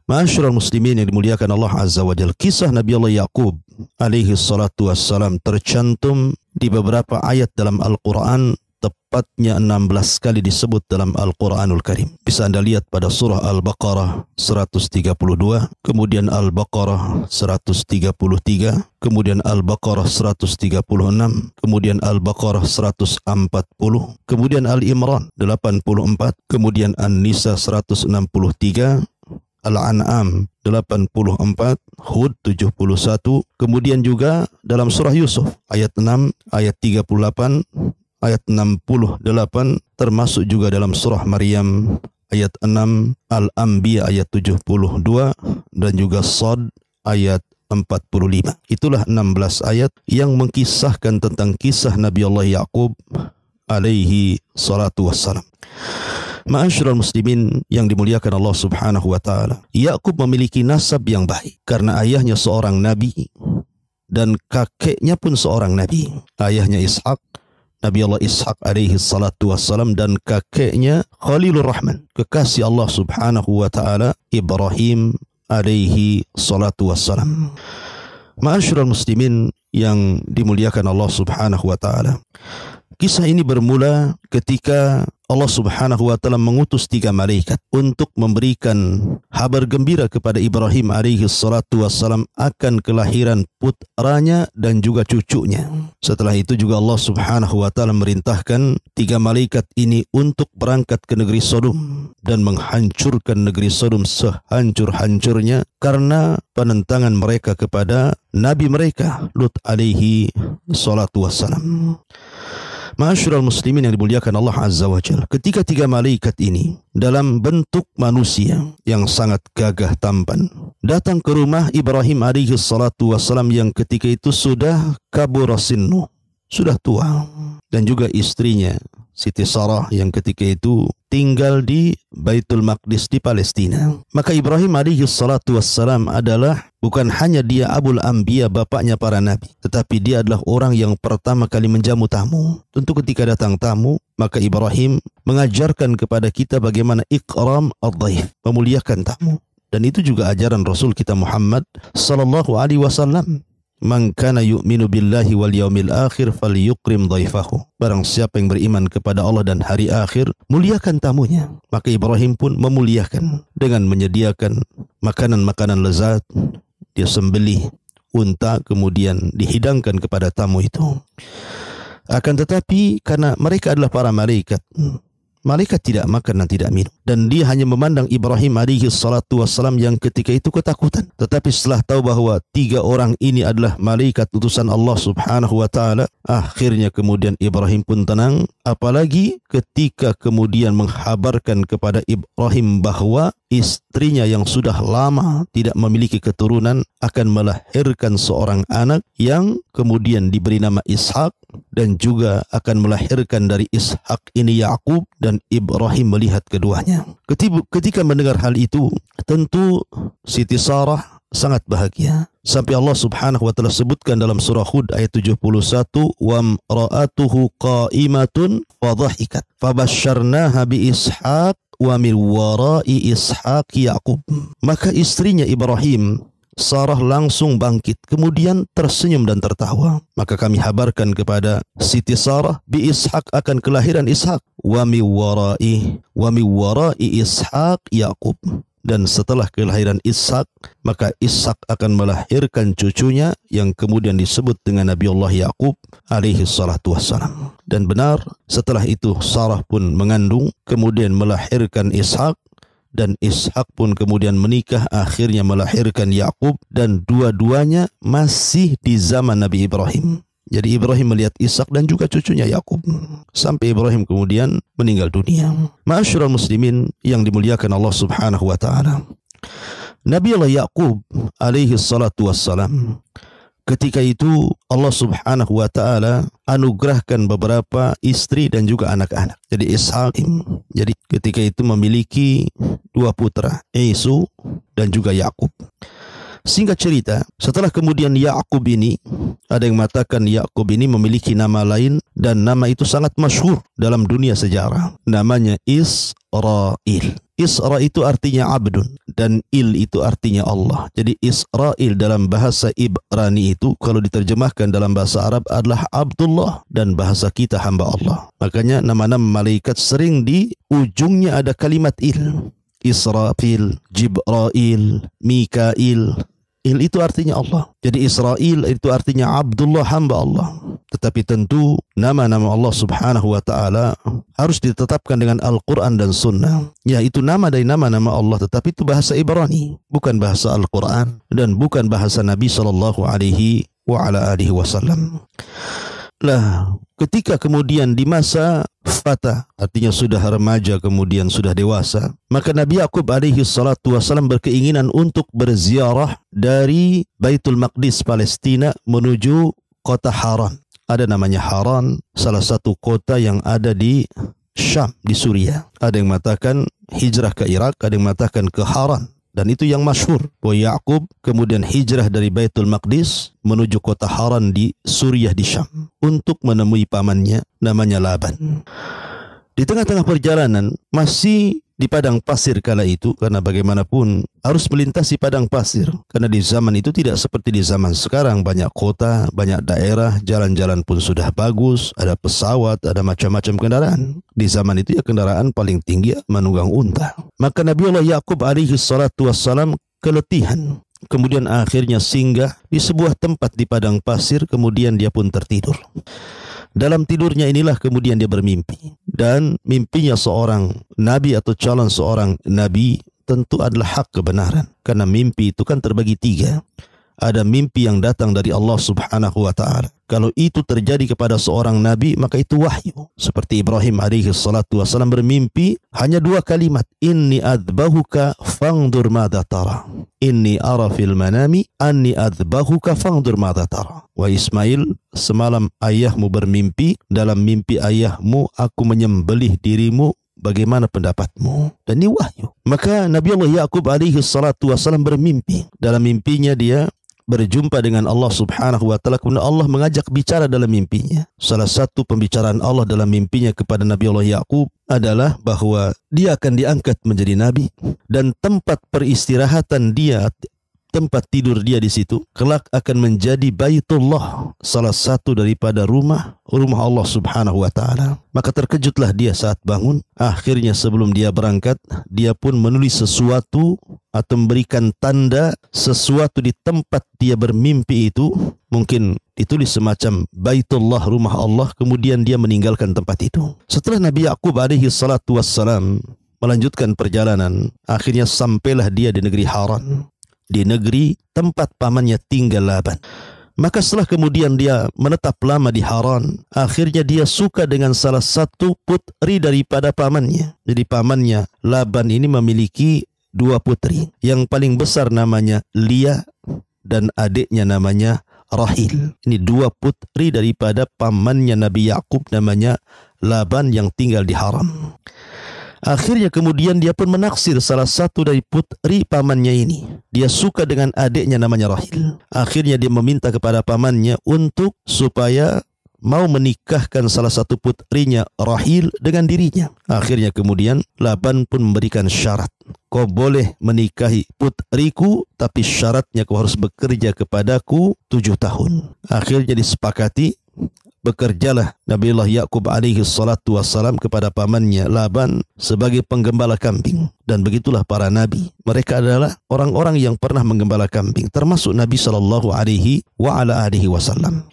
Ma'asyiral muslimin yang dimuliakan Allah Azza wa Jalla, kisah Nabi Allah Yaqub alaihi salatu wassalam tercantum di beberapa ayat dalam Al-Quran, tepatnya 16 kali disebut dalam Al-Quranul Karim. Bisa Anda lihat pada surah Al-Baqarah 132, kemudian Al-Baqarah 133, kemudian Al-Baqarah 136, kemudian Al-Baqarah 140, kemudian Al-Imran 84, kemudian An-Nisa 163, Al-An'am 84, Hud 71, kemudian juga dalam surah Yusuf ayat 6, ayat 38, ayat 68, termasuk juga dalam surah Maryam ayat 6, Al-Anbiya ayat 72, dan juga Shad ayat 45. Itulah 16 ayat yang mengkisahkan tentang kisah Nabi Allah Yaqub alaihi salatu wassalam. Ma'asyiral muslimin yang dimuliakan Allah Subhanahu wa taala, Yakub memiliki nasab yang baik karena ayahnya seorang nabi dan kakeknya pun seorang nabi. Ayahnya Ishak, Nabi Allah Ishak alaihi salatu wassalam, dan kakeknya Khalilur Rahman, kekasih Allah Subhanahu wa taala, Ibrahim alaihi salatu wassalam. Ma'asyiral muslimin yang dimuliakan Allah Subhanahu wa taala, kisah ini bermula ketika Allah Subhanahu wa taala mengutus 3 malaikat untuk memberikan kabar gembira kepada Ibrahim alaihi salatu wassalam akan kelahiran putranya dan juga cucunya. Setelah itu juga Allah Subhanahu wa taala merintahkan 3 malaikat ini untuk berangkat ke negeri Sodom dan menghancurkan negeri Sodom sehancur-hancurnya karena penentangan mereka kepada nabi mereka Lut alaihi salatu wassalam. Ma'asyiral muslimin yang dimuliakan Allah Azza wa Jalla, ketika 3 malaikat ini dalam bentuk manusia yang sangat gagah tampan datang ke rumah Ibrahim alaihi salatu wassalam yang ketika itu sudah kabura sinnu, sudah tua, dan juga istrinya Siti Sarah yang ketika itu tinggal di Baitul Maqdis di Palestina. Maka Ibrahim alaihi salatu wassalam adalah bukan hanya dia Abul Anbiya, bapaknya para nabi, tetapi dia adalah orang yang pertama kali menjamu tamu. Tentu ketika datang tamu, maka Ibrahim mengajarkan kepada kita bagaimana ikram ad-dhaif, memuliakan tamu. Dan itu juga ajaran Rasul kita Muhammad sallallahu alaihi wasallam. Man kana yu'minu billahi wal yaumil akhir falyukrim dhaifahu. Barang siapa yang beriman kepada Allah dan hari akhir, muliakan tamunya. Maka Ibrahim pun memuliakan dengan menyediakan makanan-makanan lezat. Dia sembelih unta kemudian dihidangkan kepada tamu itu. Akan tetapi karena mereka adalah para malaikat, malaikat tidak makan dan tidak minum. Dan dia hanya memandang Ibrahim alaihi salatu wassalam yang ketika itu ketakutan. Tetapi setelah tahu bahwa 3 orang ini adalah malaikat utusan Allah Subhanahu wa ta'ala, akhirnya kemudian Ibrahim pun tenang. Apalagi ketika kemudian menghabarkan kepada Ibrahim bahwa istrinya yang sudah lama tidak memiliki keturunan akan melahirkan seorang anak yang kemudian diberi nama Ishak, dan juga akan melahirkan dari Ishak ini Yakub, dan Ibrahim melihat keduanya. Ketika mendengar hal itu, tentu Siti Sarah sangat bahagia. Sampai Allah Subhanahu wa taala sebutkan dalam surah Hud ayat 71, wa imra'atuhu qa'imatun fa dhahikat fabasyarnaha bi Ishaq wa min wara'i Ishaq Yaqub. Maka istrinya Ibrahim, Sarah, langsung bangkit kemudian tersenyum dan tertawa. Maka kami habarkan kepada Siti Sarah bi Ishaq, akan kelahiran Ishaq, wa min wara'i Ishaq Yaqub, dan setelah kelahiran Ishak, maka Ishak akan melahirkan cucunya yang kemudian disebut dengan Nabi Allah Yaqub alaihi salatu wassalam. Dan benar, setelah itu Sarah pun mengandung kemudian melahirkan Ishak, dan Ishak pun kemudian menikah, akhirnya melahirkan Yakub, dan dua-duanya masih di zaman Nabi Ibrahim. Jadi Ibrahim melihat Ishak dan juga cucunya Yakub sampai Ibrahim kemudian meninggal dunia. Ma'asyiral muslimin yang dimuliakan Allah Subhanahu wa taala, Nabi Allah Yaqub alaihi salatu wassalam, ketika itu Allah Subhanahu wa taala anugerahkan beberapa istri dan juga anak-anak. Jadi Ishak, jadi ketika itu memiliki 2 putra, Isu dan juga Yakub. Singkat cerita, setelah kemudian Yakub ini, ada yang mengatakan Yakub ini memiliki nama lain, dan nama itu sangat masyhur dalam dunia sejarah. Namanya Israel. Isra itu artinya abdun, dan il itu artinya Allah. Jadi Israil dalam bahasa Ibrani itu kalau diterjemahkan dalam bahasa Arab adalah Abdullah, dan bahasa kita hamba Allah. Makanya nama-nama malaikat sering di ujungnya ada kalimat il. Israfil, Jibrail, Mikail. Il itu artinya Allah. Jadi Israil itu artinya Abdullah, hamba Allah. Tetapi tentu nama-nama Allah subhanahu wa ta'ala harus ditetapkan dengan Al-Quran dan Sunnah. Ya, itu nama dari nama-nama Allah, tetapi itu bahasa Ibrani, bukan bahasa Al-Quran dan bukan bahasa Nabi sallallahu alaihi wasallam. Lah, ketika kemudian di masa fata, artinya sudah remaja kemudian sudah dewasa, maka Nabi Yakub alaihi salatu wasallam berkeinginan untuk berziarah dari Baitul Maqdis Palestina menuju kota Haran. Ada namanya Haran, salah satu kota yang ada di Syam, di Suriah. Ada yang mengatakan hijrah ke Irak, ada yang mengatakan ke Haran. Dan itu yang masyhur, bahwa Yakub kemudian hijrah dari Baitul Maqdis menuju kota Haran di Suriah di Syam untuk menemui pamannya namanya Laban. Di tengah-tengah perjalanan masih di padang pasir kala itu, karena bagaimanapun harus melintasi padang pasir, karena di zaman itu tidak seperti di zaman sekarang, banyak kota, banyak daerah, jalan-jalan pun sudah bagus, ada pesawat, ada macam-macam kendaraan. Di zaman itu ya kendaraan paling tinggi menunggang unta. Maka Nabiullah Yakub alaihi salatu wassalam keletihan, kemudian akhirnya singgah di sebuah tempat di padang pasir, kemudian dia pun tertidur. Dalam tidurnya inilah kemudian dia bermimpi. Dan mimpinya seorang nabi atau calon seorang nabi tentu adalah hak kebenaran. Karena mimpi itu kan terbagi tiga. Ada mimpi yang datang dari Allah subhanahu wa ta'ala. Kalau itu terjadi kepada seorang nabi, maka itu wahyu. Seperti Ibrahim alaihi salatu wassalam bermimpi hanya dua kalimat. Inni adbahuka fangdur madha tara. Inni ara fil manami anni adbahuka fangdur madha tara. Wa Ismail, semalam ayahmu bermimpi, dalam mimpi ayahmu aku menyembelih dirimu, bagaimana pendapatmu? Dan ini wahyu. Maka Nabi Allah Yakub alaihi salatu wassalam bermimpi. Dalam mimpinya dia berjumpa dengan Allah subhanahu wa ta'ala. Kemudian Allah mengajak bicara dalam mimpinya. Salah satu pembicaraan Allah dalam mimpinya kepada Nabi Allah Yakub adalah bahwa dia akan diangkat menjadi nabi, dan tempat peristirahatan dia, tempat tidur dia di situ kelak akan menjadi Baitullah, salah satu daripada rumah Allah subhanahu wa ta'ala. Maka terkejutlah dia saat bangun. Akhirnya sebelum dia berangkat, dia pun menulis sesuatu atau memberikan tanda sesuatu di tempat dia bermimpi itu. Mungkin ditulis semacam Baitullah, rumah Allah. Kemudian dia meninggalkan tempat itu. Setelah Nabi Yakub alaihi salatu wassalam melanjutkan perjalanan, akhirnya sampailah dia di negeri Haran, di negeri tempat pamannya tinggal Laban. Maka setelah kemudian dia menetap lama di Haran, akhirnya dia suka dengan salah satu putri daripada pamannya. Jadi pamannya Laban ini memiliki dua putri. Yang paling besar namanya Lia dan adiknya namanya Rahil. Ini dua putri daripada pamannya Nabi Yakub namanya Laban yang tinggal di Haran. Akhirnya kemudian dia pun menaksir salah satu dari putri pamannya ini. Dia suka dengan adiknya namanya Rahil. Akhirnya dia meminta kepada pamannya untuk supaya mau menikahkan salah satu putrinya Rahil dengan dirinya. Akhirnya kemudian Laban pun memberikan syarat. Kau boleh menikahi putriku, tapi syaratnya kau harus bekerja kepadaku 7 tahun. Akhirnya disepakati. Bekerjalah Nabiullah Yakub alaihi salatu wassalam kepada pamannya Laban sebagai penggembala kambing. Dan begitulah para nabi. Mereka adalah orang-orang yang pernah menggembala kambing, termasuk Nabi sallallahu alaihi wasallam.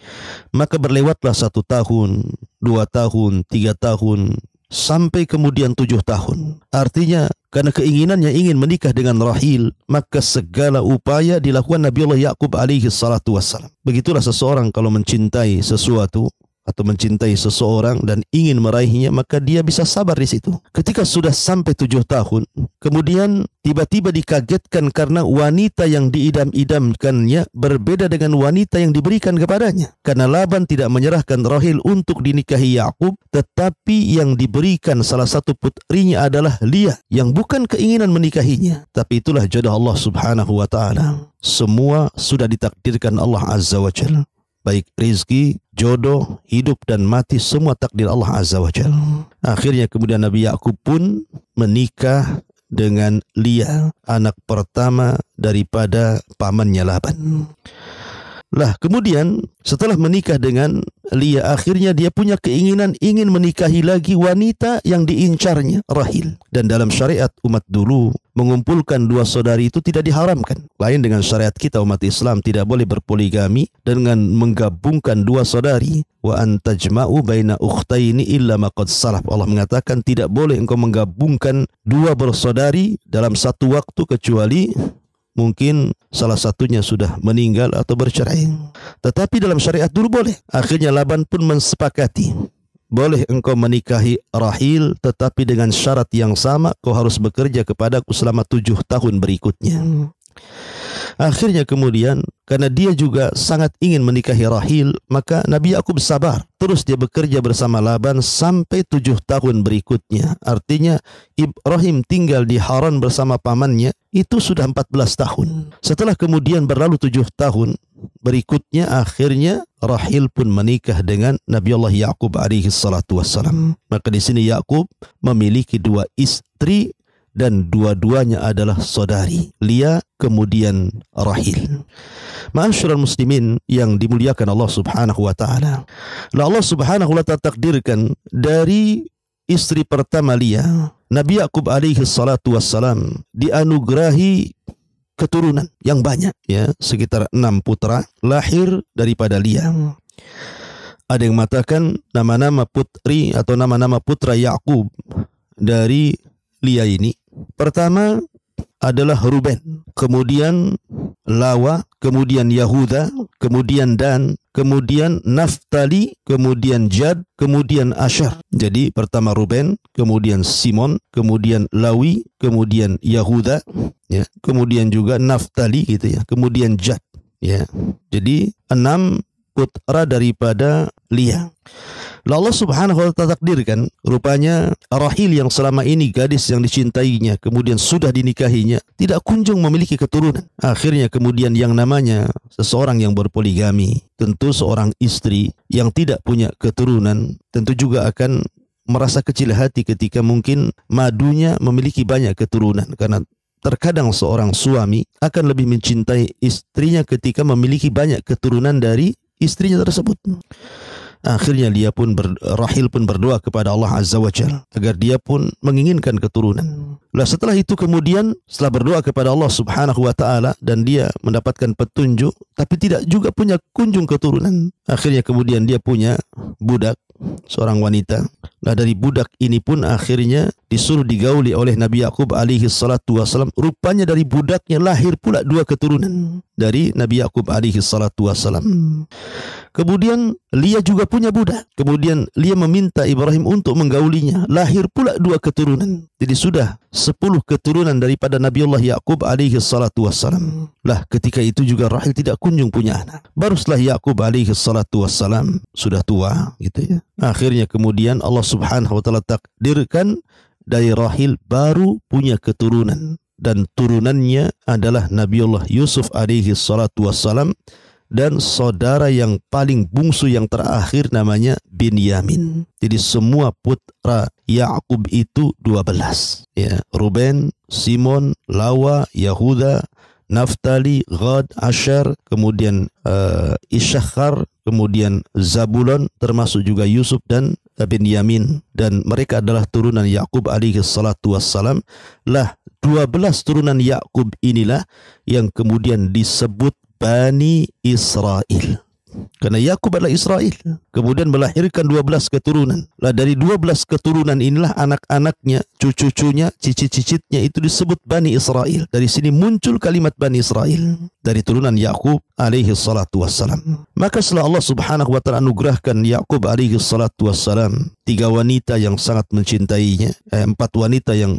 Maka berlewatlah 1 tahun, 2 tahun, 3 tahun, sampai kemudian 7 tahun. Artinya karena keinginannya ingin menikah dengan Rahil, maka segala upaya dilakukan Nabiullah Yakub alaihi salatu wassalam. Begitulah seseorang kalau mencintai sesuatu atau mencintai seseorang dan ingin meraihnya, maka dia bisa sabar di situ. Ketika sudah sampai 7 tahun, kemudian tiba-tiba dikagetkan karena wanita yang diidam-idamkannya berbeda dengan wanita yang diberikan kepadanya. Karena Laban tidak menyerahkan Rahil untuk dinikahi Yakub, tetapi yang diberikan salah satu putrinya adalah Lia, yang bukan keinginan menikahinya. Tapi itulah jodoh Allah subhanahu wa ta'ala. Semua sudah ditakdirkan Allah azza wa jalla. Baik rizki, jodoh, hidup dan mati, semua takdir Allah azza wa jalla. Akhirnya kemudian Nabi Yakub pun menikah dengan Lia, anak pertama daripada pamannya Laban. Lah kemudian setelah menikah dengan Lia, akhirnya dia punya keinginan ingin menikahi lagi wanita yang diincarnya, Rahil. Dan dalam syariat umat dulu, mengumpulkan dua saudari itu tidak diharamkan. Lain dengan syariat kita umat Islam, tidak boleh berpoligami dengan menggabungkan dua saudari. Wa antajma'u baina ukhtaini illa ma qad salaf. Allah mengatakan tidak boleh engkau menggabungkan dua bersaudari dalam satu waktu kecuali mungkin salah satunya sudah meninggal atau bercerai. Tetapi dalam syariat dulu boleh. Akhirnya Laban pun mensepakati, boleh engkau menikahi Rahil, tetapi dengan syarat yang sama, kau harus bekerja kepadaku selama 7 tahun berikutnya. Akhirnya kemudian, karena dia juga sangat ingin menikahi Rahil, maka Nabi Yakub sabar. Terus dia bekerja bersama Laban sampai 7 tahun berikutnya. Artinya Ibrahim tinggal di Haran bersama pamannya, itu sudah 14 tahun. Setelah kemudian berlalu 7 tahun berikutnya, akhirnya Rahil pun menikah dengan Nabi Allah Yakub alaihi salatu wassalam. Maka di sini Yakub memiliki 2 istri dan dua-duanya adalah saudari, Lia kemudian Rahil. Ma'asyiral muslimin yang dimuliakan Allah Subhanahu wa taala. Allah Subhanahu wa taala takdirkan dari istri pertama Lia, Nabi Yakub alaihi salatu wassalam dianugerahi keturunan yang banyak, ya, sekitar 6 putra lahir daripada Lia. Ada yang mengatakan nama-nama putri atau nama-nama putra Yakub dari Lia ini, pertama adalah Ruben, kemudian Lawa, kemudian Yahuda, kemudian Dan, kemudian Naftali, kemudian Jad, kemudian Asyar. Jadi pertama Ruben, kemudian Simon, kemudian Lawi, kemudian Yahuda, ya, kemudian juga Naftali gitu ya, kemudian Jad, ya. Jadi 6 putra daripada Lia. Allah Subhanahu wa ta'ala takdirkan, rupanya Rahil yang selama ini gadis yang dicintainya, kemudian sudah dinikahinya, tidak kunjung memiliki keturunan. Akhirnya kemudian yang namanya seseorang yang berpoligami, tentu seorang istri yang tidak punya keturunan, tentu juga akan merasa kecil hati ketika mungkin madunya memiliki banyak keturunan. Karena terkadang seorang suami akan lebih mencintai istrinya ketika memiliki banyak keturunan dari istrinya tersebut. Akhirnya Rahil pun berdoa kepada Allah Azza wa Jalla agar dia pun menginginkan keturunan. Lah setelah itu kemudian, setelah berdoa kepada Allah Subhanahu wa taala dan dia mendapatkan petunjuk tapi tidak juga punya kunjung keturunan, akhirnya kemudian dia punya budak, seorang wanita. Nah dari budak ini pun akhirnya disuruh digauli oleh Nabi Yakub alaihi salatu wassalam. Rupanya dari budaknya lahir pula 2 keturunan dari Nabi Yakub alaihi salatu wassalam. Kemudian Lia juga punya budak. Kemudian Lia meminta Ibrahim untuk menggaulinya. Lahir pula 2 keturunan. Jadi sudah 10 keturunan daripada Nabi Allah Yakub alaihi salatu wassalam. Lah ketika itu juga Rahil tidak kunjung punya anak. Baru setelah Yakub alaihi salatu wassalam sudah tua gitu ya. Akhirnya kemudian Allah Subhanahu wa taala takdirkan dari Rahil baru punya keturunan, dan turunannya adalah Nabi Allah Yusuf alaihi salatu wassalam dan saudara yang paling bungsu yang terakhir namanya Binyamin. Jadi semua putra Yakub itu 12, ya, Ruben, Simon, Lawa, Yahuda, Naftali, Gad, Asyar, kemudian Isyakhar, kemudian Zabulon, termasuk juga Yusuf dan Binyamin. Dan mereka adalah turunan Yakub alaihi salatu wassalam. Lah 12 turunan Yakub inilah yang kemudian disebut Bani Israel. Karena Yakub adalah Israel, kemudian melahirkan 12 keturunan. Lah dari 12 keturunan inilah anak-anaknya, cucu-cucunya, cicit-cicitnya itu disebut Bani Israel. Dari sini muncul kalimat Bani Israel dari turunan Yakub alaihi salatu wassalam. Maka setelah Allah Subhanahu wa ta'ala anugerahkan Yakub alaihi salatu wassalam 3 wanita yang sangat mencintainya, 4 wanita yang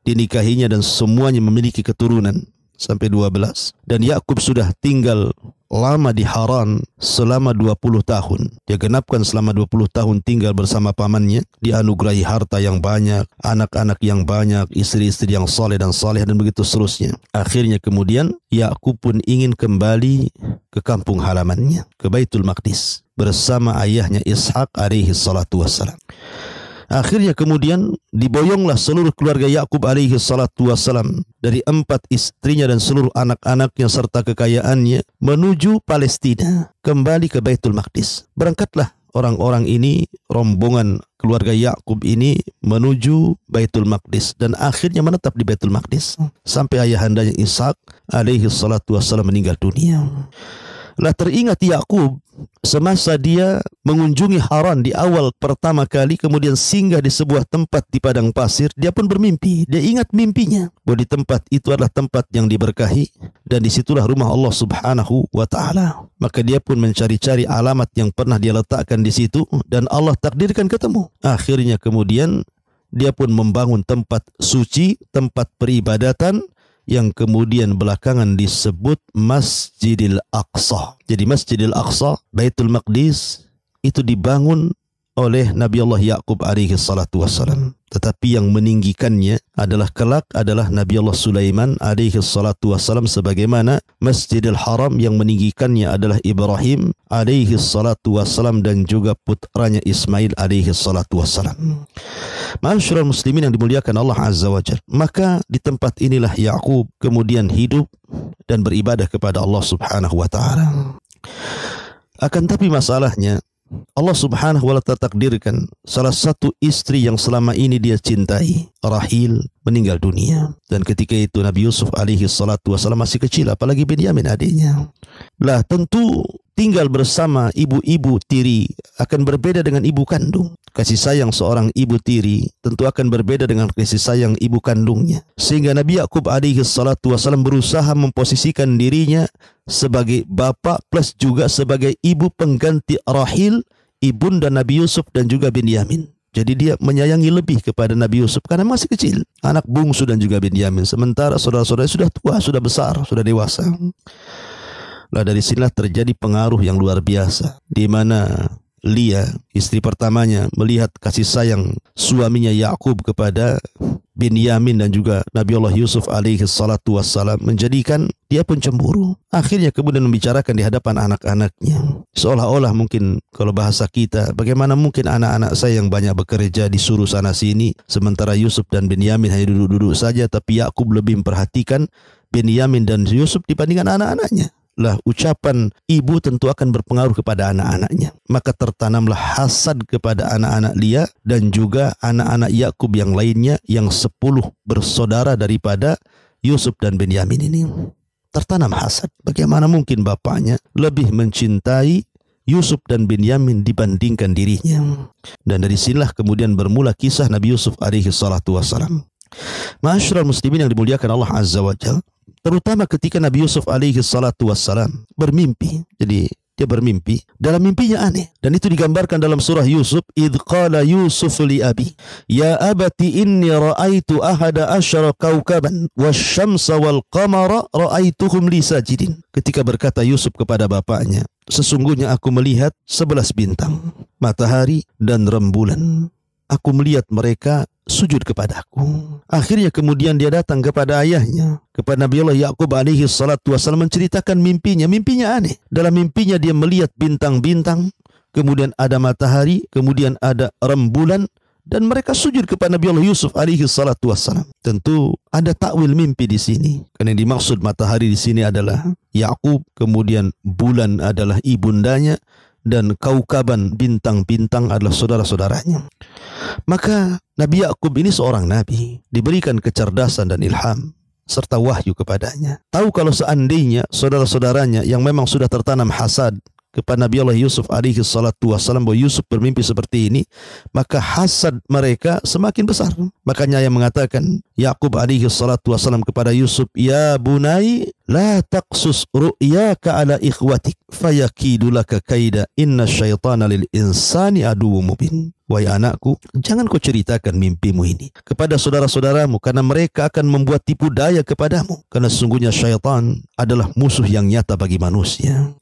dinikahinya dan semuanya memiliki keturunan sampai 12. Dan Yakub sudah tinggal lama di Haran selama 20 tahun. Dia genapkan selama 20 tahun tinggal bersama pamannya, dianugerahi harta yang banyak, anak-anak yang banyak, istri-istri yang saleh dan saleh, dan begitu seterusnya. Akhirnya kemudian Yakub pun ingin kembali ke kampung halamannya, ke Baitul Maqdis bersama ayahnya Ishak alaihi salatu wassalam. Akhirnya kemudian diboyonglah seluruh keluarga Yakub alaihi salatu wassalam dari 4 istrinya dan seluruh anak-anaknya serta kekayaannya menuju Palestina, kembali ke Baitul Maqdis. Berangkatlah orang-orang ini, rombongan keluarga Yakub ini menuju Baitul Maqdis dan akhirnya menetap di Baitul Maqdis sampai ayahandanya Ishak alaihi salatu wassalam meninggal dunia. Lah teringat Yakub semasa dia mengunjungi Haran di awal pertama kali, kemudian singgah di sebuah tempat di padang pasir, dia pun bermimpi. Dia ingat mimpinya bahwa di tempat itu adalah tempat yang diberkahi dan disitulah rumah Allah Subhanahu wa Ta'ala. Maka dia pun mencari-cari alamat yang pernah dia letakkan di situ dan Allah takdirkan ketemu. Akhirnya kemudian dia pun membangun tempat suci, tempat peribadatan yang kemudian belakangan disebut Masjidil Aqsa. Jadi Masjidil Aqsa, Baitul Maqdis, itu dibangun oleh Nabi Allah Yakub alaihi salatu wassalam. Tetapi yang meninggikannya adalah kelak adalah Nabi Allah Sulaiman alaihi salatu wassalam, sebagaimana Masjidil Haram yang meninggikannya adalah Ibrahim alaihi salatu wassalam dan juga putranya Ismail alaihi salatu wassalam. Ma'asyiral muslimin yang dimuliakan Allah Azza wa Jalla. Maka di tempat inilah Yakub kemudian hidup dan beribadah kepada Allah Subhanahu wa Ta'ala. Akan tapi masalahnya, Allah Subhanahu wa Ta'ala takdirkan salah satu istri yang selama ini dia cintai, Rahil, meninggal dunia. Dan ketika itu Nabi Yusuf alaihi salatu wasallam masih kecil, apalagi Binyamin adiknya. Lah tentu tinggal bersama ibu-ibu tiri akan berbeda dengan ibu kandung. Kasih sayang seorang ibu tiri tentu akan berbeda dengan kasih sayang ibu kandungnya. Sehingga Nabi Yakub alaihi salatu wasallam berusaha memposisikan dirinya sebagai bapak plus juga sebagai ibu pengganti Rahil, ibunda Nabi Yusuf dan juga Binyamin. Jadi dia menyayangi lebih kepada Nabi Yusuf karena masih kecil, anak bungsu dan juga Binyamin. Sementara saudara-saudara sudah tua, sudah besar, sudah dewasa. Lah dari sinilah terjadi pengaruh yang luar biasa, di mana Lia, istri pertamanya, melihat kasih sayang suaminya Yakub kepada Binyamin dan juga Nabi Allah Yusuf alaihi salatu wassalam, menjadikan dia pun cemburu. Akhirnya kemudian membicarakan di hadapan anak-anaknya. Seolah-olah mungkin kalau bahasa kita, bagaimana mungkin anak-anak saya yang banyak bekerja disuruh sana sini, sementara Yusuf dan Binyamin hanya duduk-duduk saja, tapi Yakub lebih memperhatikan Binyamin dan Yusuf dibandingkan anak-anaknya. Lah ucapan ibu tentu akan berpengaruh kepada anak-anaknya. Maka tertanamlah hasad kepada anak-anak Lia dan juga anak-anak Yakub yang lainnya yang 10 bersaudara daripada Yusuf dan Binyamin ini. Tertanam hasad. Bagaimana mungkin bapaknya lebih mencintai Yusuf dan Binyamin dibandingkan dirinya. Dan dari sinilah kemudian bermula kisah Nabi Yusuf alaihi salatu wassalam. Ma'asyiral muslimin yang dimuliakan Allah Azza wa Jalla, terutama ketika Nabi Yusuf alaihi salatu wassalam bermimpi. Jadi dia bermimpi, dalam mimpinya aneh, dan itu digambarkan dalam surah Yusuf. Idh qala Yusuf li abi ya abati inni ra'aitu ahada asyara kawkaban wasyamsa wal qamara ra'aituhum li sajidin. Ketika berkata Yusuf kepada bapaknya, sesungguhnya aku melihat 11 bintang, matahari dan rembulan. Aku melihat mereka sujud kepadaku. Akhirnya kemudian dia datang kepada ayahnya, kepada Nabi Allah Yakub alaihi salatu wasallam, menceritakan mimpinya. Mimpinya aneh. Dalam mimpinya dia melihat bintang-bintang, kemudian ada matahari, kemudian ada rembulan, dan mereka sujud kepada Nabi Allah Yusuf alaihi salatu wasallam. Tentu ada takwil mimpi di sini. Karena yang dimaksud matahari di sini adalah Yakub, kemudian bulan adalah ibundanya, dan kaukaban, bintang-bintang, adalah saudara-saudaranya. Maka Nabi Yakub ini seorang nabi, diberikan kecerdasan dan ilham serta wahyu kepadanya. Tahu kalau seandainya saudara-saudaranya yang memang sudah tertanam hasad kepada Nabi Allah Yusuf alaihi salatu wassalam bahwa Yusuf bermimpi seperti ini, maka hasad mereka semakin besar. Makanya yang mengatakan Yakub alaihi salatu wassalam kepada Yusuf, ya bunai la taqsus ru'yaka ala ikhwatik fayakidu laka kaida inna syaitana lil insani aduwwum mubin. Wahai anakku, jangan kau ceritakan mimpimu ini kepada saudara-saudaramu, karena mereka akan membuat tipu daya kepadamu, karena sesungguhnya syaitan adalah musuh yang nyata bagi manusia.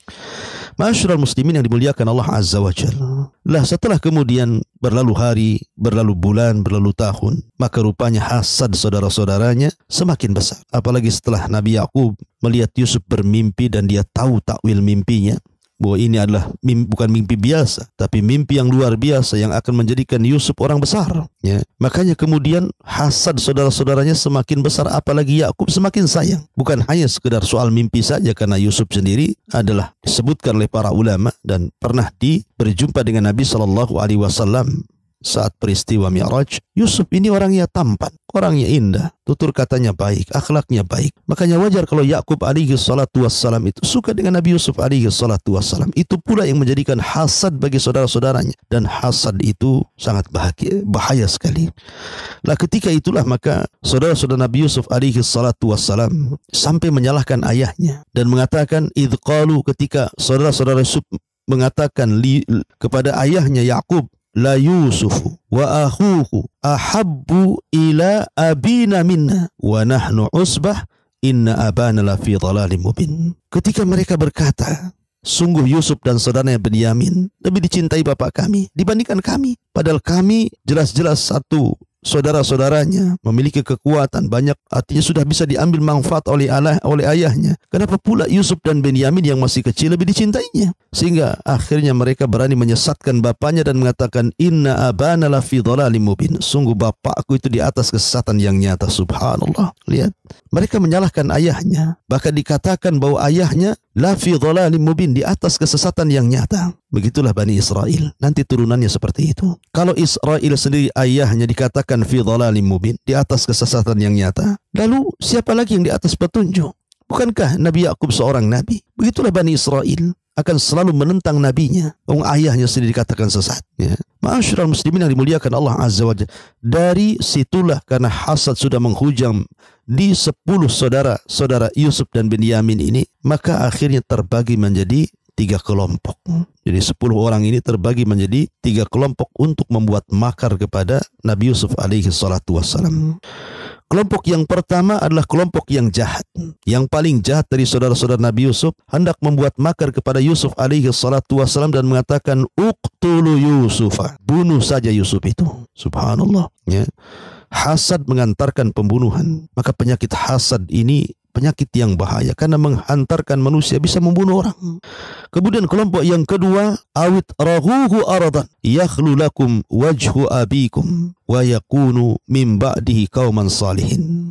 Ma'asyiral muslimin yang dimuliakan Allah Azza wa Jalla. Lah setelah kemudian berlalu hari, berlalu bulan, berlalu tahun, maka rupanya hasad saudara-saudaranya semakin besar. Apalagi setelah Nabi Yakub melihat Yusuf bermimpi dan dia tahu takwil mimpinya, bahwa ini adalah bukan mimpi biasa, tapi mimpi yang luar biasa yang akan menjadikan Yusuf orang besar. Ya. Makanya kemudian hasad saudara-saudaranya semakin besar, apalagi Yakub semakin sayang. Bukan hanya sekedar soal mimpi saja, karena Yusuf sendiri adalah disebutkan oleh para ulama dan pernah berjumpa dengan Nabi SAW saat peristiwa Mi'raj. Yusuf ini orangnya tampan, orangnya indah, tutur katanya baik, akhlaknya baik. Makanya wajar kalau Yakub alaihi salatu wassalam itu suka dengan Nabi Yusuf alaihi salatu wassalam. Itu pula yang menjadikan hasad bagi saudara-saudaranya. Dan hasad itu sangat bahaya sekali. Lah ketika itulah maka saudara-saudara Nabi Yusuf alaihi salatu wassalam sampai menyalahkan ayahnya dan mengatakan idh qalu, ketika saudara-saudara Yusuf mengatakan kepada ayahnya Yakub, la Yusufu wa akhuhu ahabbu ila abina minna wa nahnu usbah inna abana la fi dhalalim mubin. Ketika mereka berkata, sungguh Yusuf dan saudaranya Benyamin lebih dicintai bapak kami dibandingkan kami, padahal kami jelas-jelas satu saudara-saudaranya memiliki kekuatan banyak, artinya sudah bisa diambil manfaat oleh ayahnya. Kenapa pula Yusuf dan Benyamin yang masih kecil lebih dicintainya? Sehingga akhirnya mereka berani menyesatkan bapaknya dan mengatakan inna abana la fi dhalalim mubin. Sungguh bapakku itu di atas kesesatan yang nyata. Subhanallah. Lihat, mereka menyalahkan ayahnya, bahkan dikatakan bahwa ayahnya la fi dhalalim mubin, di atas kesesatan yang nyata. Begitulah Bani Israel, nanti turunannya seperti itu. Kalau Israel sendiri ayahnya dikatakan fi dhalalim mubin, di atas kesesatan yang nyata, lalu siapa lagi yang di atas petunjuk? Bukankah Nabi Yakub seorang nabi? Begitulah Bani Israel akan selalu menentang nabinya, ayahnya sendiri dikatakan sesat. Ya. Ma'asyiral muslimin yang dimuliakan Allah Azza wa Jalla, dari situlah karena hasad sudah menghujam di 10 saudara Yusuf dan Benyamin ini, maka akhirnya terbagi menjadi 3 kelompok. Jadi 10 orang ini terbagi menjadi 3 kelompok untuk membuat makar kepada Nabi Yusuf alaihi salatu wassalam. Kelompok yang pertama adalah kelompok yang jahat. Yang paling jahat dari saudara-saudara Nabi Yusuf hendak membuat makar kepada Yusuf alaihi salatu wassalam dan mengatakan uqtulu Yusufa, bunuh saja Yusuf itu. Subhanallah. Ya. Hasad mengantarkan pembunuhan. Maka penyakit hasad ini penyakit yang bahaya karena menghantarkan manusia, bisa membunuh orang. Kemudian kelompok yang kedua, awit raghuhu aradan yakhlu lakum wajhu abikum wa yakunu min ba'dihi qauman salihin.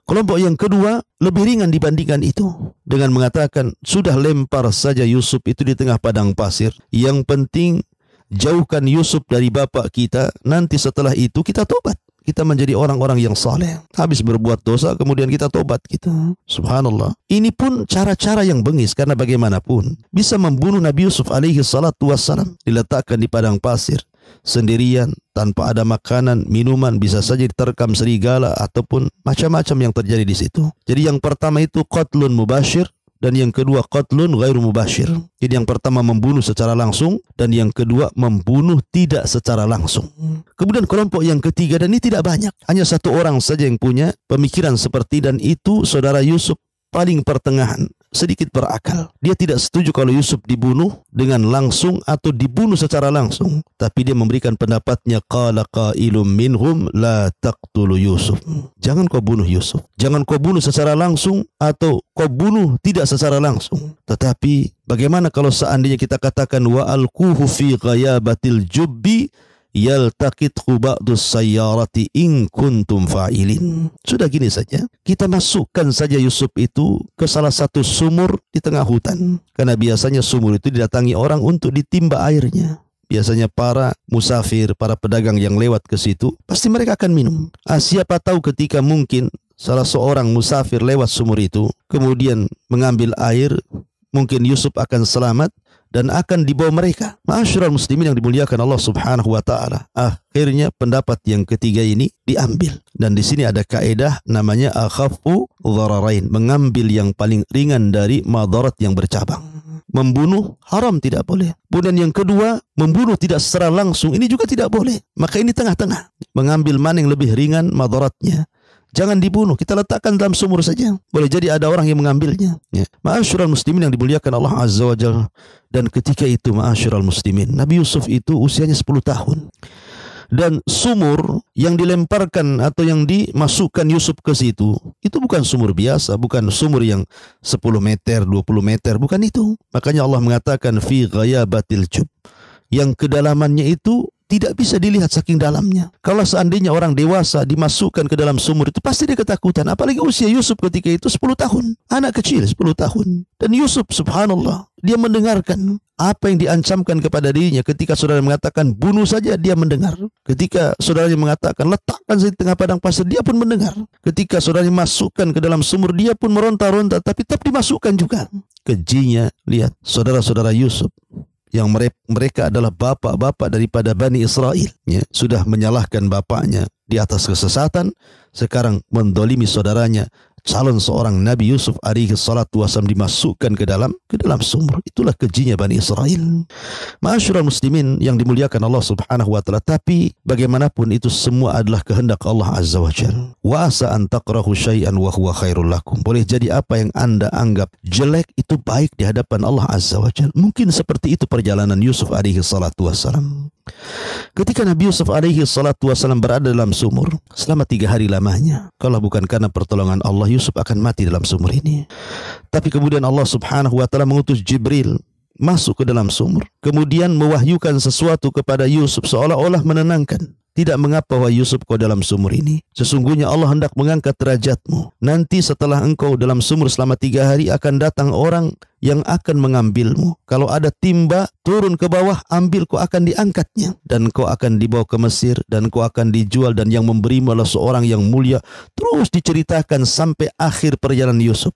Kelompok yang kedua lebih ringan dibandingkan itu, dengan mengatakan sudah lempar saja Yusuf itu di tengah padang pasir, yang penting jauhkan Yusuf dari bapak kita, nanti setelah itu kita tobat, kita menjadi orang-orang yang saleh. Habis berbuat dosa kemudian kita tobat kita. Subhanallah. Ini pun cara-cara yang bengis, karena bagaimanapun bisa membunuh Nabi Yusuf alaihi salatu wassalam, diletakkan di padang pasir sendirian tanpa ada makanan, minuman, bisa saja diterkam serigala ataupun macam-macam yang terjadi di situ. Jadi yang pertama itu qatlun mubashir, dan yang kedua qatlun ghairu mubashir. Jadi yang pertama membunuh secara langsung, dan yang kedua membunuh tidak secara langsung. Kemudian kelompok yang ketiga, dan ini tidak banyak, hanya 1 orang saja yang punya pemikiran seperti, dan itu saudara Yusuf, paling pertengahan, sedikit berakal. Dia tidak setuju kalau Yusuf dibunuh dengan langsung atau dibunuh secara langsung, tapi dia memberikan pendapatnya, qala qailum minhum la taqtulu Yusuf. Jangan kau bunuh Yusuf. Jangan kau bunuh secara langsung atau kau bunuh tidak secara langsung. Tetapi bagaimana kalau seandainya kita katakan wa alquhu fi ghayabatil jubbi yaltaqithu ba'dus sayyarati in kuntum fa'ilin. Sudah gini saja, kita masukkan saja Yusuf itu ke salah satu sumur di tengah hutan, karena biasanya sumur itu didatangi orang untuk ditimba airnya. Biasanya para musafir, para pedagang yang lewat ke situ, pasti mereka akan minum. Siapa tahu ketika mungkin salah seorang musafir lewat sumur itu, kemudian mengambil air, mungkin Yusuf akan selamat dan akan dibawa mereka. Ma'asyiral muslimin yang dimuliakan Allah Subhanahu wa taala. Akhirnya pendapat yang ketiga ini diambil. Dan di sini ada kaidah namanya akhaffu dhararain, mengambil yang paling ringan dari madarat yang bercabang. Membunuh haram, tidak boleh. Kemudian yang kedua, membunuh tidak secara langsung, ini juga tidak boleh. Maka ini tengah-tengah, mengambil mana yang lebih ringan madaratnya. Jangan dibunuh, kita letakkan dalam sumur saja. Boleh jadi ada orang yang mengambilnya. Ya. Ma'asyiral muslimin yang dimuliakan Allah Azza wa Jalla. Dan ketika itu ma'asyiral muslimin, Nabi Yusuf itu usianya 10 tahun. Dan sumur yang dilemparkan atau yang dimasukkan Yusuf ke situ, itu bukan sumur biasa, bukan sumur yang 10 meter, 20 meter, bukan itu. Makanya Allah mengatakan fi ghayabatil jub, yang kedalamannya itu tidak bisa dilihat saking dalamnya. Kalau seandainya orang dewasa dimasukkan ke dalam sumur itu, pasti dia ketakutan. Apalagi usia Yusuf ketika itu 10 tahun. Anak kecil 10 tahun. Dan Yusuf subhanallah, dia mendengarkan apa yang diancamkan kepada dirinya. Ketika saudara mengatakan bunuh saja, dia mendengar. Ketika saudaranya mengatakan letakkan di tengah padang pasir, dia pun mendengar. Ketika saudaranya masukkan ke dalam sumur, dia pun meronta-ronta, tapi tetap dimasukkan juga. Kejinya, lihat saudara-saudara Yusuf yang mereka adalah bapak-bapak daripada Bani Israel, ya, sudah menyalahkan bapaknya di atas kesesatan, sekarang mendolimi saudaranya, calon seorang Nabi Yusuf alaihi salatu wasallam dimasukkan ke dalam sumur. Itulah kejinya Bani Israel. Ma'asyiral muslimin yang dimuliakan Allah Subhanahu wa taala, tapi bagaimanapun itu semua adalah kehendak Allah Azza wa Jalla. Wa asa an takrahu syai'an wa huwa khairul lakum. Boleh jadi apa yang Anda anggap jelek itu baik di hadapan Allah Azza wa Jalla. Mungkin seperti itu perjalanan Yusuf alaihi salatu wasallam. Ketika Nabi Yusuf alaihi salatu wasallam berada dalam sumur selama 3 hari lamanya, kalau bukan karena pertolongan Allah, Yusuf akan mati dalam sumur ini. Tapi kemudian Allah Subhanahu wa taala mengutus Jibril masuk ke dalam sumur, kemudian mewahyukan sesuatu kepada Yusuf seolah-olah menenangkan. Tidak mengapa wahai Yusuf kau dalam sumur ini. Sesungguhnya Allah hendak mengangkat derajatmu. Nanti setelah engkau dalam sumur selama 3 hari akan datang orang yang akan mengambilmu. Kalau ada timba, turun ke bawah, ambil, kau akan diangkatnya. Dan kau akan dibawa ke Mesir, dan kau akan dijual, dan yang memberimu adalah seorang yang mulia. Terus diceritakan sampai akhir perjalanan Yusuf.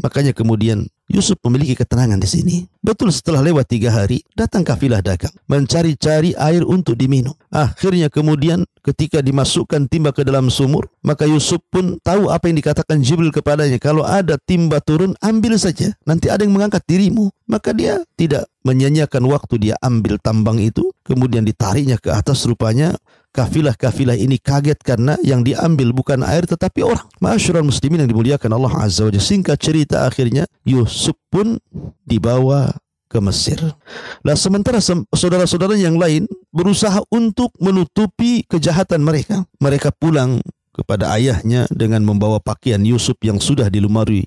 Makanya kemudian Yusuf memiliki ketenangan di sini. Betul, setelah lewat 3 hari, datang kafilah dagang, mencari-cari air untuk diminum. Akhirnya kemudian ketika dimasukkan timba ke dalam sumur, maka Yusuf pun tahu apa yang dikatakan Jibril kepadanya. Kalau ada timba turun, ambil saja. Nanti ada yang mengangkat dirimu. Maka dia tidak menyia-nyiakan waktu, dia ambil tambang itu, kemudian ditariknya ke atas. Rupanya kafilah-kafilah ini kaget karena yang diambil bukan air tetapi orang. Ma'asyiral muslimin yang dimuliakan Allah Azza wa Jalla. Singkat cerita, akhirnya Yusuf pun dibawa ke Mesir. Nah, sementara saudara-saudara yang lain berusaha untuk menutupi kejahatan mereka. Mereka pulang kepada ayahnya dengan membawa pakaian Yusuf yang sudah dilumuri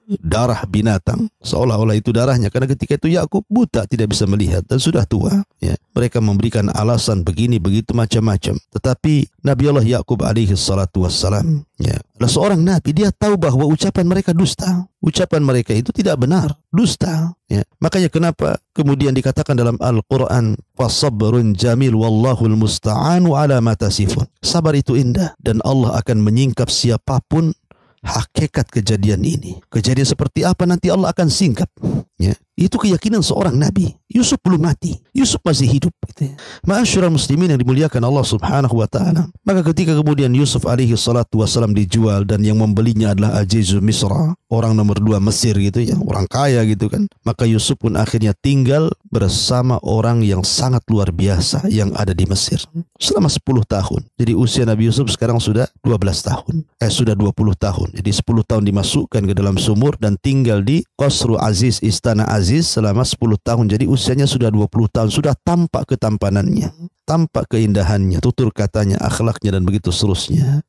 darah binatang, seolah-olah itu darahnya, karena ketika itu Yakub buta, tidak bisa melihat dan sudah tua, ya. Mereka memberikan alasan begini begitu macam-macam. Tetapi Nabi Allah Yakub alaihi salatu wassalam, ya, adalah seorang nabi. Dia tahu bahwa ucapan mereka dusta, ucapan mereka itu tidak benar, dusta, ya. Makanya kenapa kemudian dikatakan dalam Al-Quran, fasabrun jamil wallahul musta'anu ala ma tasifun. Sabar itu indah dan Allah akan menyingkap siapapun hakikat kejadian ini. Kejadian seperti apa nanti Allah akan singkap, ya. Itu keyakinan seorang nabi. Yusuf belum mati, Yusuf masih hidup, gitu, ya. Ma'asyiral muslimin yang dimuliakan Allah Subhanahu wa taala. Maka ketika kemudian Yusuf alaihi salatu wasallam dijual dan yang membelinya adalah Azizu Misra, orang nomor 2 Mesir, gitu ya, orang kaya gitu kan. Maka Yusuf pun akhirnya tinggal bersama orang yang sangat luar biasa yang ada di Mesir selama 10 tahun. Jadi usia Nabi Yusuf sekarang sudah 12 tahun. Sudah 20 tahun. Jadi 10 tahun dimasukkan ke dalam sumur dan tinggal di Qasru Aziz, istana Aziz, selama 10 tahun. Jadi usianya sudah 20 tahun. Sudah tampak ketampanannya, tampak keindahannya, tutur katanya, akhlaknya, dan begitu seterusnya.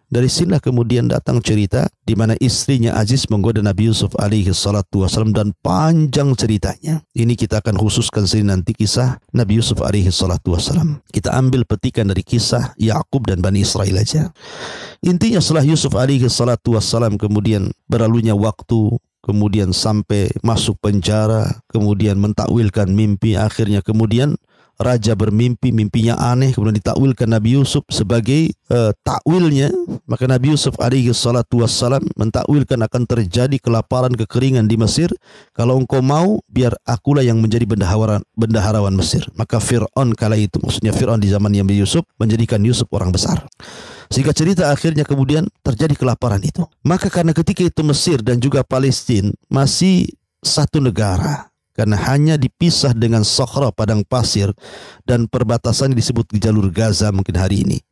Dari sinilah kemudian datang cerita di mana istrinya Aziz menggoda Nabi Yusuf alaihi salatu wasallam, dan panjang ceritanya. Ini kita akan khususkan sini nanti kisah Nabi Yusuf alaihi salatu wasallam. Kita ambil petikan dari kisah Yakub dan Bani Israel aja. Intinya setelah Yusuf alaihi salatu wasallam kemudian berlalunya waktu, kemudian sampai masuk penjara, kemudian mentakwilkan mimpi, akhirnya kemudian raja bermimpi, mimpinya aneh, kemudian ditakwilkan Nabi Yusuf sebagai takwilnya. Maka Nabi Yusuf alaihi salatu wassalam mentakwilkan akan terjadi kelaparan, kekeringan di Mesir. Kalau engkau mau, biar akulah yang menjadi bendaharawan Mesir. Maka Fir'aun kala itu, maksudnya Fir'aun di zaman Nabi Yusuf, menjadikan Yusuf orang besar. Sehingga cerita akhirnya kemudian terjadi kelaparan itu. Maka karena ketika itu Mesir dan juga Palestina masih satu negara, karena hanya dipisah dengan Sakhra, padang pasir, dan perbatasan disebut di jalur Gaza mungkin hari ini.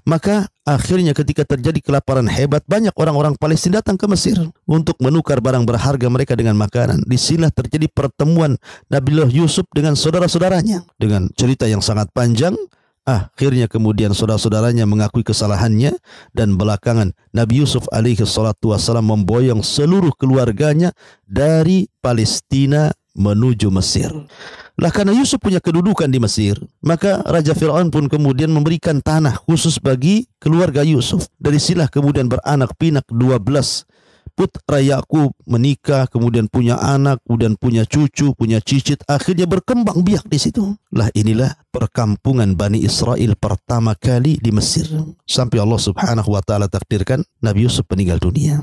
Maka akhirnya ketika terjadi kelaparan hebat, banyak orang-orang Palestina datang ke Mesir untuk menukar barang berharga mereka dengan makanan. Di sinilah terjadi pertemuan Nabiullah Yusuf dengan saudara-saudaranya. Dengan cerita yang sangat panjang, Akhirnya kemudian saudara-saudaranya mengakui kesalahannya dan belakangan Nabi Yusuf alaihi salatu wassalam memboyong seluruh keluarganya dari Palestina menuju Mesir. Lah karena Yusuf punya kedudukan di Mesir, maka Raja Fir'aun pun kemudian memberikan tanah khusus bagi keluarga Yusuf. Dari silah kemudian beranak pinak 12 putra Yakub menikah, kemudian punya anak, kemudian punya cucu, punya cicit, akhirnya berkembang biak di situ. Lah inilah perkampungan Bani Israel pertama kali di Mesir. Sampai Allah Subhanahu wa taala takdirkan Nabi Yusuf meninggal dunia.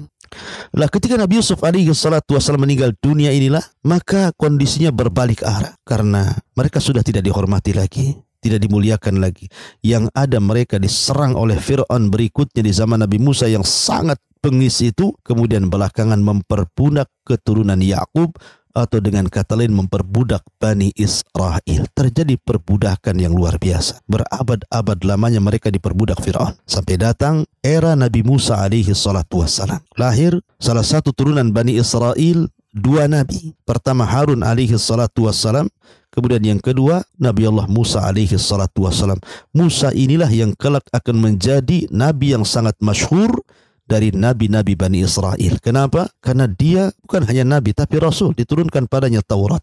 Lah ketika Nabi Yusuf alaihi salatu wasallam meninggal dunia inilah, maka kondisinya berbalik arah karena mereka sudah tidak dihormati lagi, tidak dimuliakan lagi. Yang ada mereka diserang oleh Fir'aun berikutnya di zaman Nabi Musa yang sangat bengis itu, kemudian belakangan memperbudak keturunan Yakub, atau dengan kata lain memperbudak Bani Israel. Terjadi perbudakan yang luar biasa. Berabad-abad lamanya mereka diperbudak Fir'aun. Sampai datang era Nabi Musa alaihi salatu wassalam. Lahir salah satu turunan Bani Israel, 2 nabi. Pertama Harun alaihi salatu wassalam, kemudian yang kedua Nabi Allah Musa alaihi salatu wassalam. Musa inilah yang kelak akan menjadi nabi yang sangat masyhur dari nabi-nabi Bani Israel. Kenapa? Karena dia bukan hanya nabi tapi rasul, diturunkan padanya Taurat,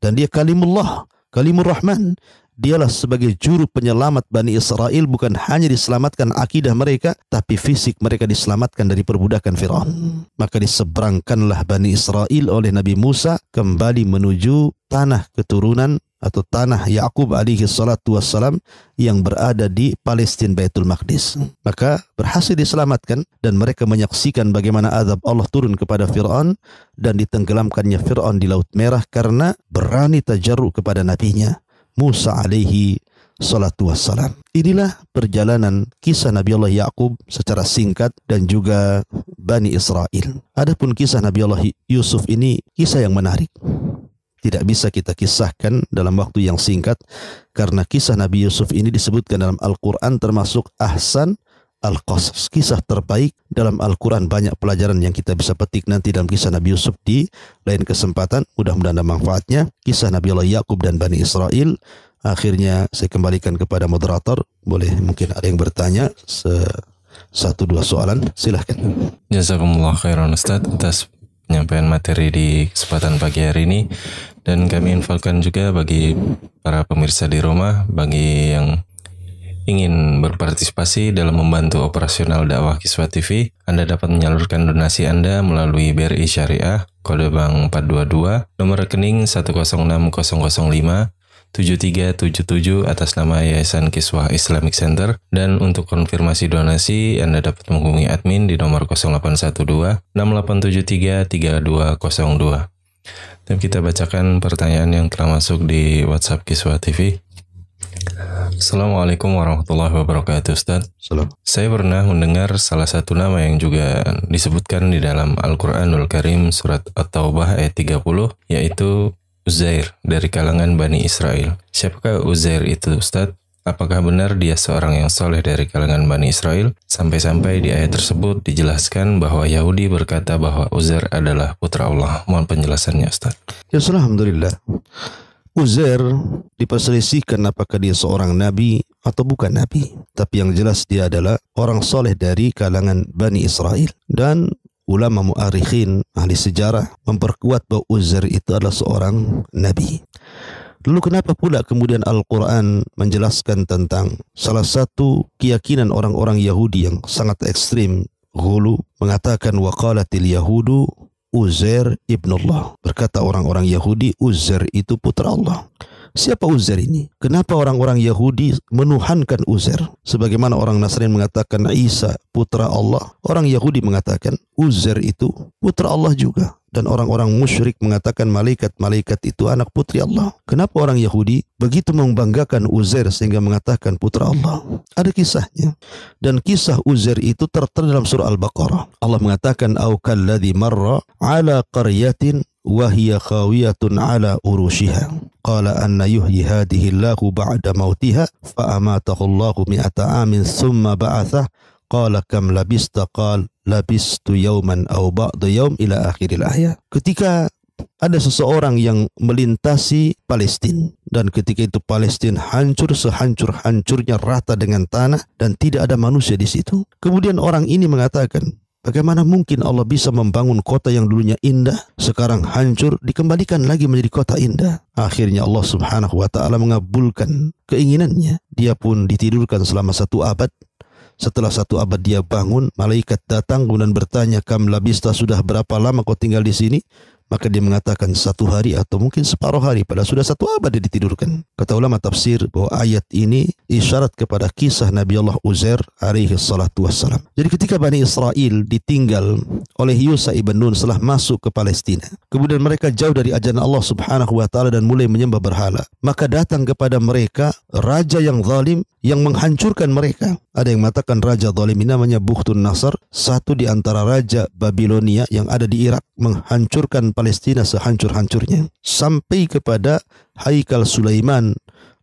dan dia kalimullah, kalimur rahman. Dialah sebagai juru penyelamat Bani Israel, bukan hanya diselamatkan akidah mereka, tapi fisik mereka diselamatkan dari perbudakan Fir'aun. Maka diseberangkanlah Bani Israel oleh Nabi Musa kembali menuju tanah keturunan atau tanah Yakub alaihi salatu wassalam yang berada di Palestina Baitul Maqdis. Maka berhasil diselamatkan dan mereka menyaksikan bagaimana azab Allah turun kepada Fir'aun dan ditenggelamkannya Fir'aun di Laut Merah karena berani tajarruk kepada nabinya Musa alaihi salatu wassalam. Inilah perjalanan kisah Nabi Allah Yakub secara singkat dan juga Bani Israel. Adapun kisah Nabi Allah Yusuf ini kisah yang menarik. Tidak bisa kita kisahkan dalam waktu yang singkat karena kisah Nabi Yusuf ini disebutkan dalam Al-Quran termasuk ahsan al-qasas, kisah terbaik dalam Al-Quran. Banyak pelajaran yang kita bisa petik nanti dalam kisah Nabi Yusuf di lain kesempatan. Mudah-mudahan ada manfaatnya. Kisah Nabi Allah Yakub dan Bani Israel. Akhirnya saya kembalikan kepada moderator. Boleh mungkin ada yang bertanya 1-2 soalan, silahkan. Jazakumullah khairan Ustaz atas penyampaian materi di kesempatan pagi hari ini, dan kami infokan juga bagi para pemirsa di rumah, bagi yang ingin berpartisipasi dalam membantu operasional dakwah Kiswah TV, Anda dapat menyalurkan donasi Anda melalui BRI Syariah, kode bank 422, nomor rekening 106005 7377 atas nama Yayasan Kiswah Islamic Center. Dan untuk konfirmasi donasi, Anda dapat menghubungi admin di nomor 0812 6873 3202. Dan kita bacakan pertanyaan yang telah masuk di WhatsApp Kiswah TV. Assalamualaikum warahmatullahi wabarakatuh, Ustaz. Salam. Saya pernah mendengar salah satu nama yang juga disebutkan di dalam Al-Quranul Karim surat At-Taubah ayat 30, yaitu Uzair dari kalangan Bani Israel. Siapakah Uzair itu, Ustaz? Apakah benar dia seorang yang soleh dari kalangan Bani Israel? Sampai-sampai di ayat tersebut dijelaskan bahwa Yahudi berkata bahwa Uzair adalah putra Allah. Mohon penjelasannya, Ustaz. Ya, alhamdulillah. Uzair diperselisihkan apakah dia seorang nabi atau bukan nabi. Tapi yang jelas dia adalah orang soleh dari kalangan Bani Israel. Dan ulama mu'arikhin, ahli sejarah, memperkuat bahwa Uzair itu adalah seorang nabi. Lalu kenapa pula kemudian Al-Quran menjelaskan tentang salah satu keyakinan orang-orang Yahudi yang sangat ekstrim, ghulu, mengatakan waqalatil yahudu Uzair ibnullah. Berkata orang-orang Yahudi, Uzair itu putra Allah. Siapa Uzair ini? Kenapa orang-orang Yahudi menuhankan Uzair? Sebagaimana orang Nasrani mengatakan Isa putra Allah, orang Yahudi mengatakan Uzair itu putra Allah juga. Dan orang-orang musyrik mengatakan malaikat-malaikat itu anak putri Allah. Kenapa orang Yahudi begitu membanggakan Uzair sehingga mengatakan putra Allah? Ada kisahnya. Dan kisah Uzair itu tertera dalam surah Al-Baqarah. Allah mengatakan au kalladzi marra ala qaryatin wa hiya khawiyatun ala urushiha qala anna yuhyi hadhihi Allahu ba'da mautiha fa amatahu Allahu mi'ata amin thumma ba'athah qala kam labista qala labistu yawman aw ba'da yawm ila akhiril ayat. Ketika ada seseorang yang melintasi Palestina, dan ketika itu Palestina hancur sehancur-hancurnya, rata dengan tanah dan tidak ada manusia di situ. Kemudian orang ini mengatakan, bagaimana mungkin Allah bisa membangun kota yang dulunya indah, sekarang hancur, dikembalikan lagi menjadi kota indah. Akhirnya Allah subhanahu wa ta'ala mengabulkan keinginannya. Dia pun ditidurkan selama 1 abad. Setelah 1 abad dia bangun, malaikat datang kemudian bertanya, kam labista, sudah berapa lama kau tinggal di sini? Maka dia mengatakan 1 hari atau mungkin separuh hari, padahal sudah 1 abad dia ditidurkan. Kata ulama tafsir bahwa ayat ini isyarat kepada kisah Nabi Allah Uzair alaihi salatu wassalam. Jadi ketika Bani Israel ditinggal oleh Yusha ibn Nun setelah masuk ke Palestina, kemudian mereka jauh dari ajaran Allah subhanahu wa ta'ala dan mulai menyembah berhala, maka datang kepada mereka raja yang zalim yang menghancurkan mereka. Ada yang mengatakan raja zalim ini namanya Bukhtun Nasr, satu di antara raja Babilonia yang ada di Irak, menghancurkan Palestina sehancur-hancurnya sampai kepada Haikal Sulaiman,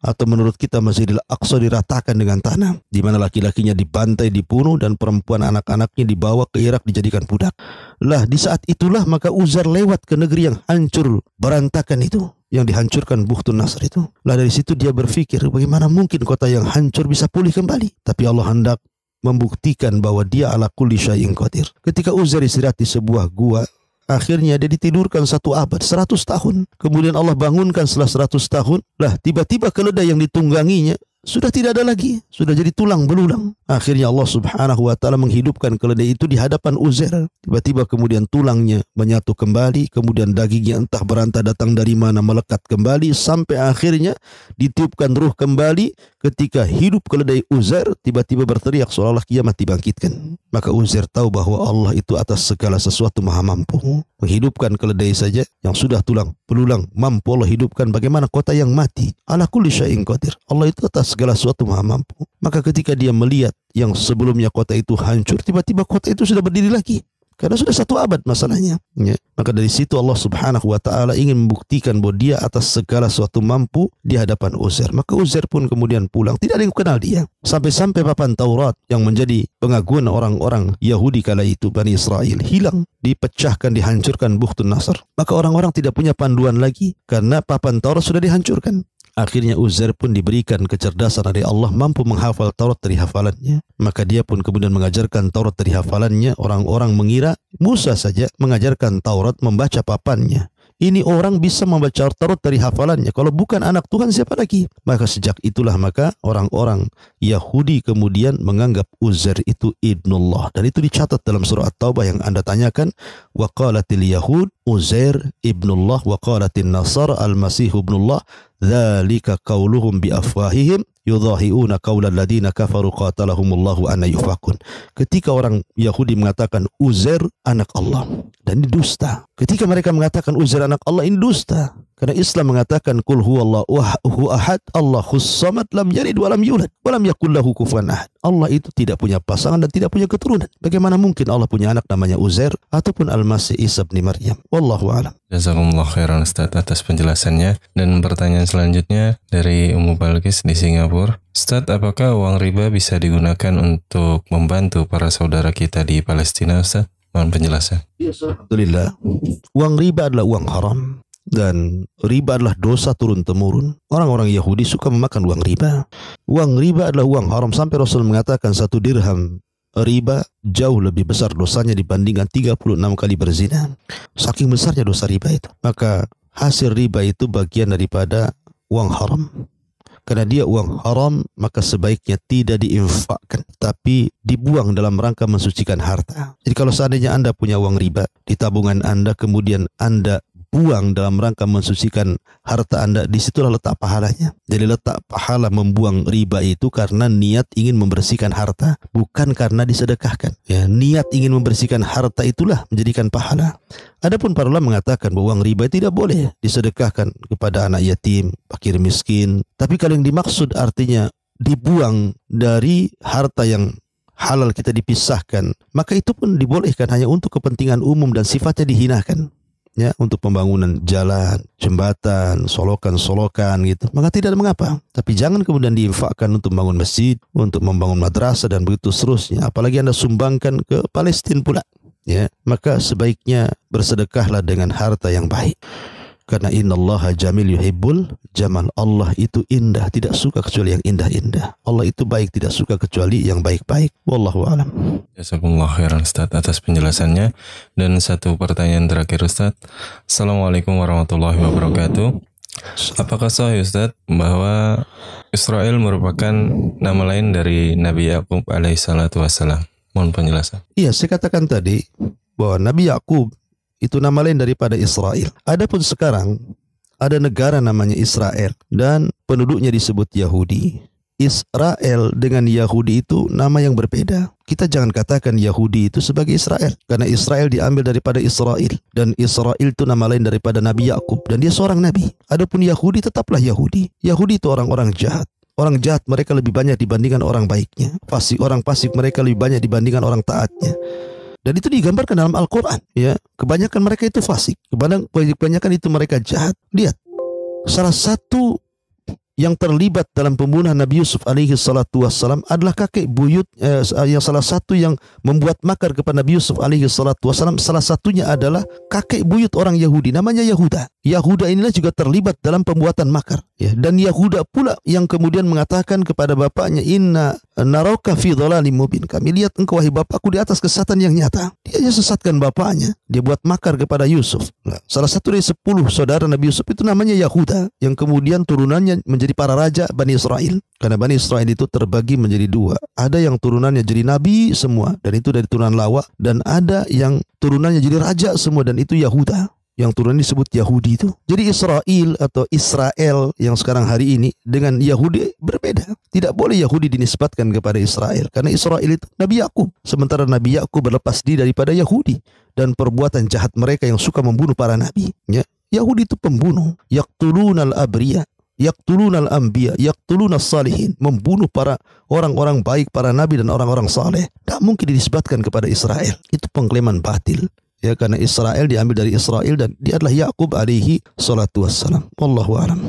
atau menurut kita Masjidil Aqsa, diratakan dengan tanah, di mana laki-lakinya dibantai, dibunuh, dan perempuan anak-anaknya dibawa ke Irak dijadikan budak. Lah di saat itulah maka Uzair lewat ke negeri yang hancur berantakan itu, yang dihancurkan Bukhtun Nasr itu. Lah dari situ dia berpikir, bagaimana mungkin kota yang hancur bisa pulih kembali? Tapi Allah hendak membuktikan bahwa dia ala kulli syai'in qadir. Ketika Uzair istirahat di sebuah gua, akhirnya dia ditidurkan 1 abad, 100 tahun. Kemudian Allah bangunkan setelah 100 tahun. Lah tiba-tiba keledai yang ditungganginya sudah tidak ada lagi, sudah jadi tulang belulang. Akhirnya Allah subhanahu wa ta'ala menghidupkan keledai itu di hadapan Uzair. Tiba-tiba kemudian tulangnya menyatu kembali, kemudian dagingnya entah berantah datang dari mana melekat kembali, sampai akhirnya ditiupkan ruh kembali. Ketika hidup keledai Uzair, tiba-tiba berteriak seolah-olah kiamat dibangkitkan. Maka Uzair tahu bahwa Allah itu atas segala sesuatu maha mampu. Menghidupkan keledai saja yang sudah tulang belulang mampu Allah hidupkan, bagaimana kota yang mati? Ala kulli syai'in qadir. Allah itu atas segala sesuatu maha mampu. Maka ketika dia melihat yang sebelumnya kota itu hancur, tiba-tiba kota itu sudah berdiri lagi. Karena sudah 1 abad masalahnya. Ya. Maka dari situ Allah subhanahu wa ta'ala ingin membuktikan bahwa dia atas segala sesuatu mampu di hadapan Uzair. Maka Uzair pun kemudian pulang. Tidak ada yang kenal dia. Sampai-sampai papan Taurat yang menjadi pengaguan orang-orang Yahudi kala itu, Bani Israel, hilang. Dipecahkan, dihancurkan Bukhtun Nasr. Maka orang-orang tidak punya panduan lagi karena papan Taurat sudah dihancurkan. Akhirnya Uzair pun diberikan kecerdasan dari Allah, mampu menghafal Taurat dari hafalannya. Maka dia pun kemudian mengajarkan Taurat dari hafalannya. Orang-orang mengira Musa saja mengajarkan Taurat membaca papannya. Ini orang bisa membaca Taurat dari hafalannya. Kalau bukan anak Tuhan, siapa lagi? Maka sejak itulah maka orang-orang Yahudi kemudian menganggap Uzair itu ibnullah. Dan itu dicatat dalam surah At-Taubah yang Anda tanyakan. Wa qalatil Yahud Uzair ibnullah wa qalatil Nasar al-Masih ibnullah. Dzalika qauluhum bi afwahihim yudhahiuna qaulal ladina kafaru qatalahumullahu anna yufakun. Ketika orang Yahudi mengatakan Uzair anak Allah, dan ini dusta. Ketika mereka mengatakan Uzair anak Allah, ini dusta. Karena Islam mengatakan kul huwallahu ahad, Allahus samad, lam yalid wa lam yulad wa lam yakul lahu kufuwan ahad. Allah itu tidak punya pasangan dan tidak punya keturunan. Bagaimana mungkin Allah punya anak namanya Uzair ataupun Al-Masih Isa bin Maryam? Wallahu a'lam. Jazakumullah khairan Ustaz atas penjelasannya. Dan pertanyaan selanjutnya dari Ummu Balkis di Singapura. Ustaz, apakah uang riba bisa digunakan untuk membantu para saudara kita di Palestina, Ustaz? Mohon penjelasan. Alhamdulillah. Uang riba adalah uang haram. Dan riba adalah dosa turun-temurun. Orang-orang Yahudi suka memakan uang riba. Uang riba adalah uang haram. Sampai Rasul mengatakan 1 dirham riba jauh lebih besar dosanya dibandingkan 36 kali berzina. Saking besarnya dosa riba itu. Maka hasil riba itu bagian daripada uang haram. Karena dia uang haram, maka sebaiknya tidak diinfakkan, tapi dibuang dalam rangka mensucikan harta. Jadi kalau seandainya Anda punya uang riba di tabungan Anda, kemudian Anda buang dalam rangka mensucikan harta Anda, disitulah letak pahalanya. Jadi letak pahala membuang riba itu karena niat ingin membersihkan harta, bukan karena disedekahkan. Ya, niat ingin membersihkan harta itulah menjadikan pahala. Adapun para ulama mengatakan bahwa uang riba tidak boleh disedekahkan kepada anak yatim, fakir miskin. Tapi kalau yang dimaksud artinya dibuang dari harta yang halal kita dipisahkan, maka itu pun dibolehkan hanya untuk kepentingan umum dan sifatnya dihinakan. Ya, untuk pembangunan jalan, jembatan, solokan-solokan gitu, maka tidak ada mengapa. Tapi jangan kemudian diinfakkan untuk membangun masjid, untuk membangun madrasah dan begitu seterusnya. Apalagi Anda sumbangkan ke Palestina pula. ya, maka sebaiknya bersedekahlah dengan harta yang baik. Karena innallaha jamil yuhibbul jamal. Allah itu indah, tidak suka kecuali yang indah-indah. Allah itu baik, tidak suka kecuali yang baik-baik. Wallahu a'lam. Jazakumullah khairan Ustaz atas penjelasannya. Dan satu pertanyaan terakhir Ustaz. Assalamualaikum warahmatullahi wabarakatuh. Apakah sahih Ustaz bahwa Israel merupakan nama lain dari Nabi Yakub alaihissalatu wassalam? Mohon penjelasan. Iya, saya katakan tadi bahwa Nabi Yakub itu nama lain daripada Israel. Adapun sekarang ada negara namanya Israel dan penduduknya disebut Yahudi. Israel dengan Yahudi itu nama yang berbeda. Kita jangan katakan Yahudi itu sebagai Israel, karena Israel diambil daripada Israel, dan Israel itu nama lain daripada Nabi Yakub, dan dia seorang nabi. Adapun Yahudi tetaplah Yahudi. Yahudi itu orang-orang jahat. Orang jahat mereka lebih banyak dibandingkan orang baiknya. Orang fasik mereka lebih banyak dibandingkan orang taatnya. Dan itu digambarkan dalam Al-Quran. Ya, kebanyakan mereka itu fasik. Kebanyakan itu mereka jahat. Lihat, salah satu yang terlibat dalam pembunuhan Nabi Yusuf alaihi salatu wassalam adalah kakek buyut, yang salah satu yang membuat makar kepada Nabi Yusuf alaihi salatu wassalam, salah satunya adalah kakek buyut orang Yahudi, namanya Yahuda. Yahuda inilah juga terlibat dalam pembuatan makar, ya. Dan Yahuda pula yang kemudian mengatakan kepada bapaknya, inna naraka fi dhalalim mubin, kami lihat engkau wahai bapakku di atas kesesatan yang nyata. Dia sesatkan bapaknya, dia buat makar kepada Yusuf. Nah, salah satu dari 10 saudara Nabi Yusuf itu namanya Yahuda, yang kemudian turunannya menjadi para raja Bani Israel. Karena Bani Israel itu terbagi menjadi 2. Ada yang turunannya jadi nabi semua, dan itu dari turunan Lawa, dan ada yang turunannya jadi raja semua, dan itu Yahuda, yang turunannya disebut Yahudi itu. Jadi Israel atau Israel yang sekarang hari ini dengan Yahudi berbeda. Tidak boleh Yahudi dinisbatkan kepada Israel, karena Israel itu Nabi Yakub. Sementara Nabi Yakub berlepas diri daripada Yahudi dan perbuatan jahat mereka yang suka membunuh para nabi. Ya. Yahudi itu pembunuh. Yaqtulunal abriya, yaqtulunal anbiya, yaqtulunas salihin, membunuh para orang-orang baik, para nabi dan orang-orang saleh. Tak mungkin dinisbatkan kepada Israel. Itu pengklaman batil. Ya, karena Israel diambil dari Israel dan dia adalah Yakub alaihi salatu wassalam. Wallahu a'lam.